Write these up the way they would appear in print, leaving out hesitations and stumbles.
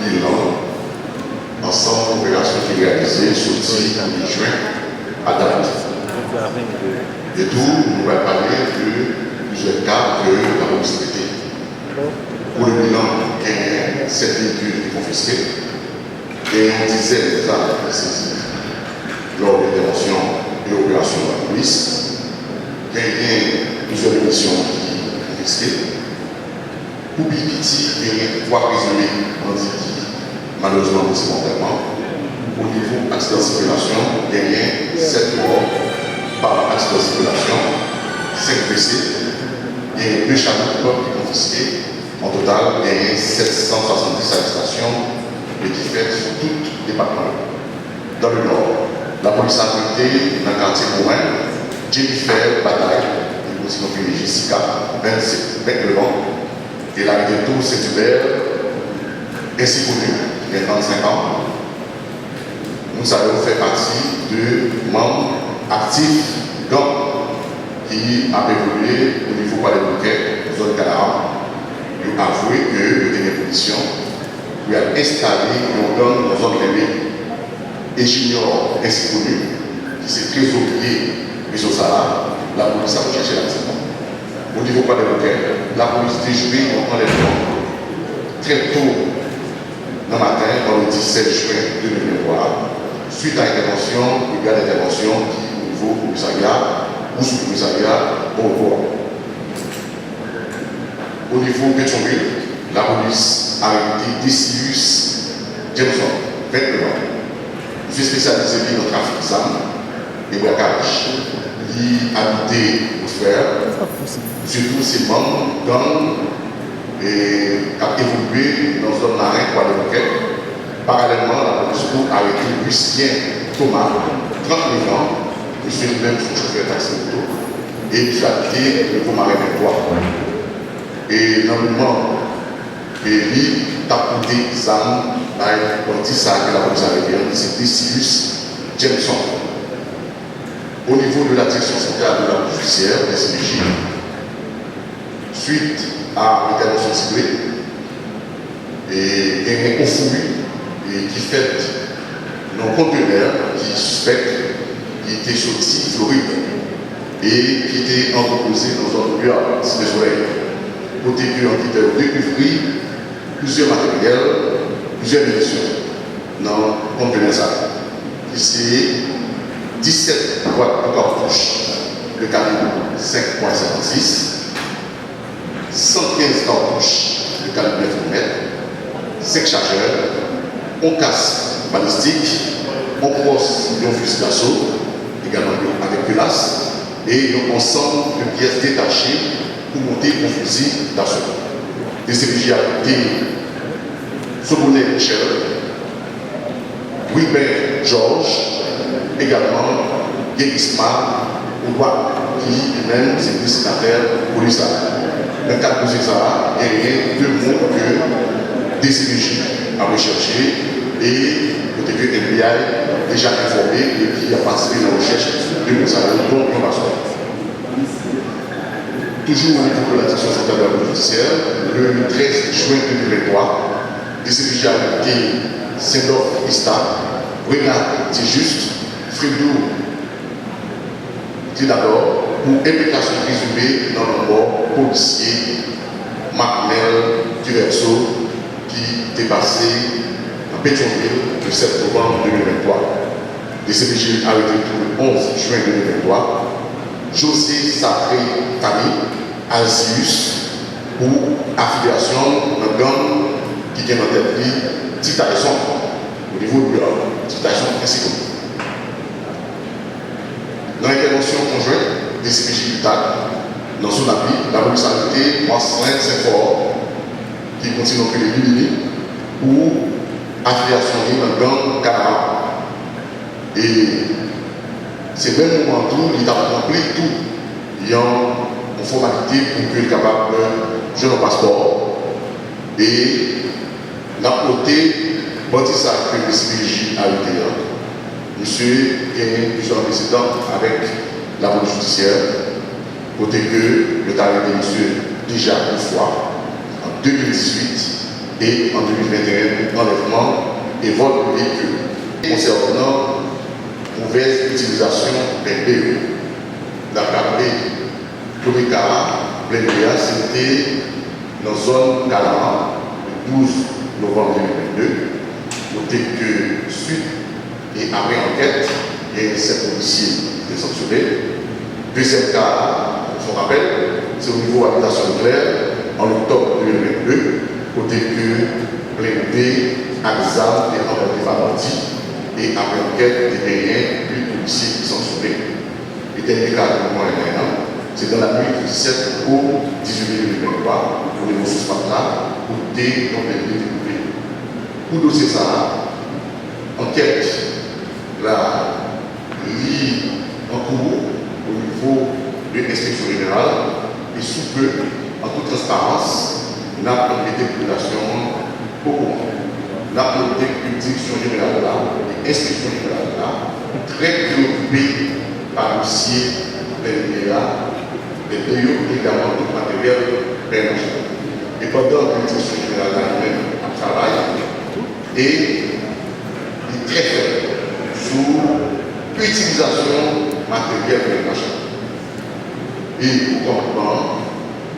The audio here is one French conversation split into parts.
bilan, ensemble d'opérations qui est réalisée sur le 6 juin à date. Et tout, nous allons parler de plusieurs cas de la police traitée. Pour le bilan, il y a 7 véhicules confisqués et on disait d'armes saisis lors de l'intervention et l'opération de la police. Il y a plusieurs émissions qui sont confisquées. Pour Bikiti, il y a 3 prisonniers malheureusement accidentellement. Au niveau accident de circulation, il y a 7 morts par accident de circulation, 5 blessés, il y a 2 chameaux qui sont confisqués. En total, il y a 770 arrestations et qui fait sur tout le département. Dans le nord, la police a arrêté dans le quartier Morin, Jennifer Bataille, et aussi notre fille Jessica, 27 vents, et la de tout Saint-Hubert, ainsi connu, il y a 35 ans. Nous avons fait partie de membres actifs gang qui a évolué au niveau par les bouquets, zone Canara. Nous avons avoué que nous avons une position pour installer un gang dans zone levée. Et j'ignore ainsi connu, qui s'est trésorier de Sosala, la police a cherché l'accident. Au niveau par les bouquets, la police déjouée en enlèvement très tôt dans le matin, dans le 17 juin 2023. Suite à l'intervention, il y a l'intervention qui, au niveau commissariat ou sous-commissariat, au revoir. Au niveau Pétionville, la police a arrêté Decius Jameson, 29 ans. Il est spécialisé dans le trafic d'armes et braquage. Il habitait au frère, surtout ses membres gang et a évolué dans une zone marine pour aller au Parallèlement, la police a arrêté Lucien Thomas, 39 ans, monsieur lui-même son chauffeur taxi auto, et qui a quitté le Comarin 23. Et dans le moment, il a coupé des armes à un petit sac que la police a arrêté, c'était Cyrus Jameson. Au niveau de la direction centrale de la police judiciaire, des CPJ, suite à l'intervention ciblée, et un conflit et qui fait nos conteneurs qui suspectent qui était sorti Floride et qui était entreposé dans un lieu à Cité Soleil. Côté que on a découvert plusieurs matériels, plusieurs munitions dans le conteneur ça. C'est 17 boîtes de cartouches de calibre 5.56, 115 cartouches de calibre 9 mm, 5 chargeurs, on casse balistique, on crosse un fusil d'assaut, également avec culasse, et un ensemble de pièces détachées pour monter un fusil d'assaut. Des CPJ a été Sobonet Michel, Wilbert Georges, également Guérisma Ouba, qui lui-même est destinataire police. Dans le cadre de ça, il y a 2 mots que des CPJ a recherché et côté que FBI déjà informé et qui a participé à la recherche de nos salariés dont on va sortir. Toujours au niveau de la direction centrale de la police judiciaire, le 13 juin 2023, des CPJ a été Saint-Dorf Ista, Renat Juste, Frido d'abord pour implication présumée dans le mort policier Macmel Duverso qui était passé à Pétionville le 7 novembre 2023. Des CPJ arrêtés le 11 juin 2023. José Sacré Famille, Alcius, pour affiliation d'un gang qui vient dans tête de Titaïson au niveau de Titaïson principal. Dans l'intervention conjointe des CPJ d'État, dans son appui, la police a arrêté Marcelin Saint-Fort, qui continue à créer l'UNINI, pour affiliation dans le gang Canara. Et c'est même moment où il a accompli tout. Il y a une formalité pour qu'il soit capable de jouer un passeport. Et la côté, bâti ça que le CPJ a été. Monsieur a eu plusieurs précédents avec la police judiciaire, côté que le tarif de monsieur déjà une fois, en 2018 et en 2021 pour enlèvement. et vol de véhicules. Concernant mauvaise utilisation des PE, la rappelé Tomicara, Plénéa, c'était dans la zone Calama, le 12 novembre 2022. Notez que suite et après enquête, il y a 7 policiers qui sont sanctionnés. Deuxième cas, je vous rappelle, c'est au niveau habitation claire en octobre 2022, côté que plaidé, examen et envoyé par bandit. Et après enquête, il y a 8 policiers qui sont sanctionnés. Et dernier cas de moment c'est dans la nuit du 17 au 18 2023, pour les ressources là, pour des découvrir. Pour dossier ça, enquête, la lit en cours au niveau de l'inspection générale et sous peu, en toute transparence, n'a pas été population au courant. N'a pas été une direction générale là, une inspection générale là, très préoccupée par le dossier des pays également tout matériel pénal. Et pendant que la direction générale elle-même travaille, et il est très faible sur l'utilisation matérielle pénal. Et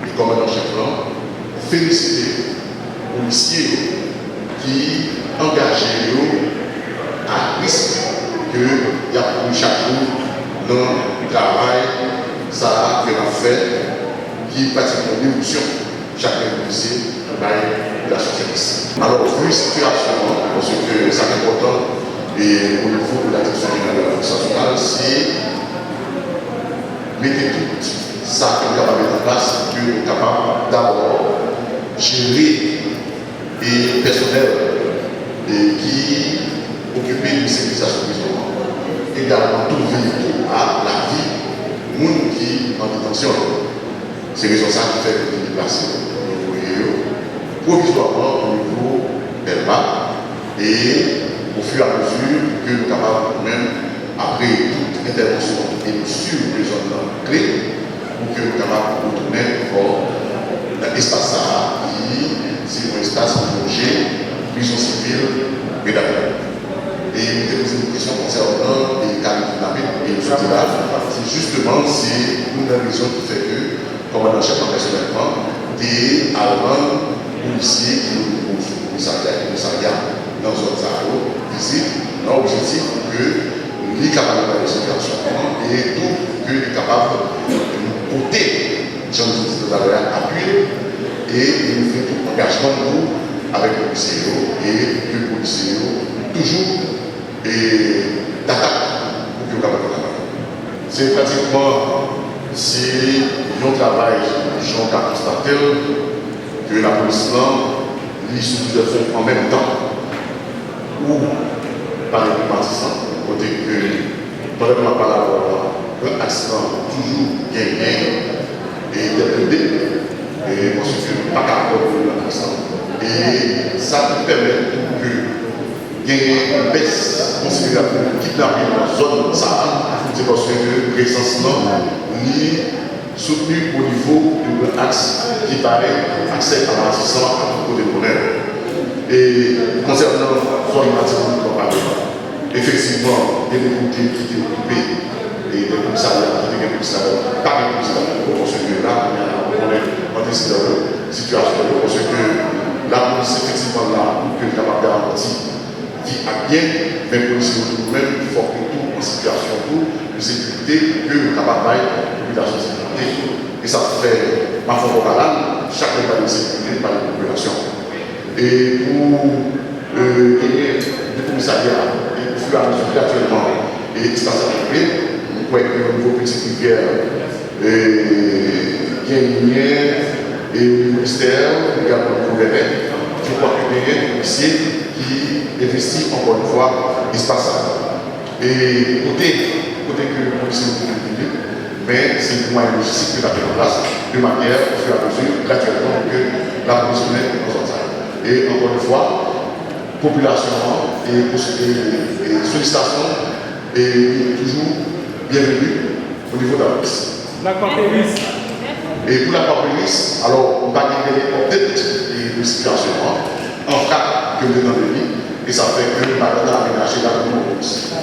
le commandant-chef féliciter les policiers qui engagent à risque qu'il y a pour chaque jour dans le travail, ça fait la fête qui pratique l'évolution chaque policier par la société. Alors, vu la situation, parce que c'est important et au niveau de la direction générale de la Force nationale, c'est mettre tout ça qu'on est capable de mettre en place, que nous sommes capables d'abord gérer et personnel qui occupe une civilisation musulmane, également tout vivre à la vie des gens qui sont en détention. C'est raison ça qui fait que nous déplaçons au niveau provisoirement au niveau d'Elba et au fur et à mesure que nous sommes capables nous-mêmes, après toute intervention et sur les zones clés, pour que nous sommes capables de retourner pour l'espace qui c'est un espace prolongé, prison civile, pédagogique. Et nous avons posé une question concernant les cas dynamiques et le là, c'est justement une raison qui fait que, comme on a chef personnellement, des Allemands policiers qui nous commissariat dans une zone visite, l'objectif que les capables de situation et tout que les capables de nous porter, j'en dis tout à l'heure, appui et nous faisons tout engagement nous avec le policier et le policier toujours d'attaque pour que nous puissions. C'est pratiquement si nous travaillons, j'en ai constaté que la police lit sous plusieurs fonds en même temps ou par les partisans, côté que pendant que ma parole un accident toujours gagné et interprété. Et parce que pas capable de l'accident. Et ça nous permet que il y ait une baisse considérable de kidnapping dans la zone Sahara. C'est parce que la présence est soutenue au niveau de l'axe qui paraît accès à l'assistance à propos des bonheurs. Et concernant la zone nationale, effectivement, il y a des côtés qui étaient occupés et des commissariats qui étaient commissariats, pas des commissariats, parce que là, on est en situation parce que la police, effectivement, là, que le capable de garantir, vit à bien, mais la police nous-mêmes, il faut que tout en situation de sécurité, que le capable de la sécurité. Et ça fait, ma foi, chaque état de sécurité par la population. Et pour gagner des commissariats, et au fur et à mesure actuellement, et distanciation privée, nous pouvons que au niveau petite rivière, gagner et le ministère, également le gouvernement, je crois que des policiers qui investissent encore une fois l'espace. Et côté que le policier est public, mais c'est le moyen logistique que nous avons en place de manière, au fur et à mesure, graduellement, que la police met en zone. Et encore une fois, population et sollicitation est toujours bienvenue au niveau de la police. La Corpéris. Et pour la Corpéris, alors on va gagner peut-être de situation. en frappe que nous dans le lit, et ça fait que nous allons aménager la